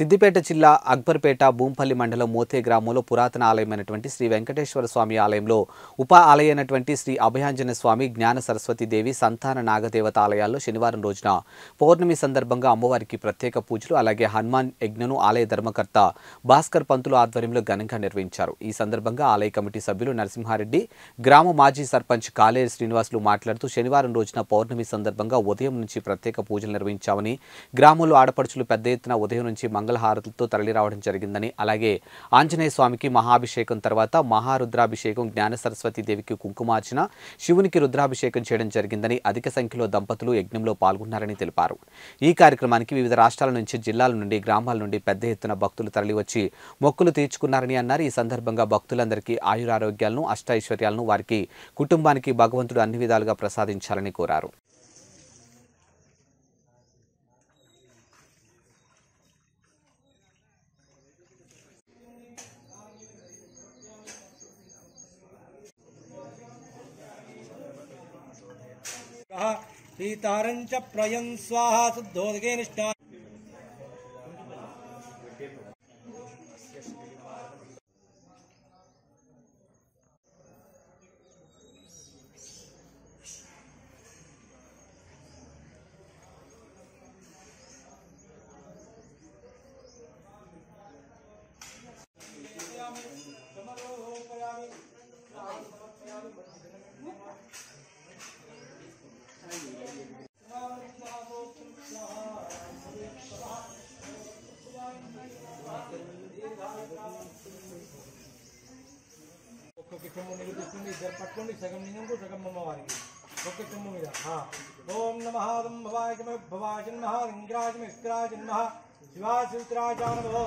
సిద్దిపేట జిల్లా అక్బర్పేట భూంపల్లి మండలం మోతే గ్రామంలో పురాతన ఆలయమైనటువంటి శ్రీ వెంకటేశ్వర స్వామి ఆలయంలో ఉప ఆలయమైనటువంటి శ్రీ అభయాంజనేయ స్వామి జ్ఞాన సరస్వతి దేవి సంతాన నాగదేవత ఆలయాల్లో శనివారం రోజున పౌర్ణమి సందర్భంగా అమ్మవారికి ప్రత్యేక పూజలు అలాగే హనుమాన్ యజ్ఞను ఆలయ ధర్మకర్త భాస్కర్ పంతులు ఆధ్వర్యంలో ఘనంగా నిర్వహించారు। ఈ సందర్భంగా ఆలయ కమిటీ సభ్యులు నరసింహారెడ్డి, గ్రామ మాజీ సర్పంచ్ కాలేరు శ్రీనివాసులు మాట్లాడుతూ శనివారం రోజున పౌర్ణమి సందర్భంగా ఉదయం నుంచి ప్రత్యేక పూజలు నిర్వహించామని, గ్రామంలో ఆడపడుచులు పెద్ద ఎత్తున ఉదయం నుంచి మంగళహారతులతో తరలిరావడం జరిగిందని, అలాగే ఆంజనేయ స్వామికి మహాభిషేకం తర్వాత మహారుద్రాభిషేకం, జ్ఞాన సరస్వతి దేవికి కుంకుమార్చన, శివునికి రుద్రాభిషేకం చేయడం జరిగిందని, అధిక సంఖ్యలో దంపతులు యజ్ఞంలో పాల్గొన్నారని తెలిపారు। ఈ కార్యక్రమానికి వివిధ రాష్ట్రాల నుంచి, జిల్లాల నుండి, గ్రామాల నుండి పెద్ద ఎత్తున భక్తులు తరలివచ్చి మొక్కులు తీర్చుకున్నారని అన్నారు। ఈ సందర్భంగా భక్తులందరికీ ఆయురారోగ్యాలను, అష్టైశ్వర్యాలను వారికి కుటుంబానికి భగవంతుడు అన్ని విధాలుగా ప్రసాదించాలని కోరారు। सीतारंच प्रयं स्वाहा शुद्धोदके निष्ठा पट्टी सगम लिंगम को सगम अम्मवारी ओम नमः भवाय भवाय नमः इंद्राज में इंद्राज नमः शिवा शिवराजा नमः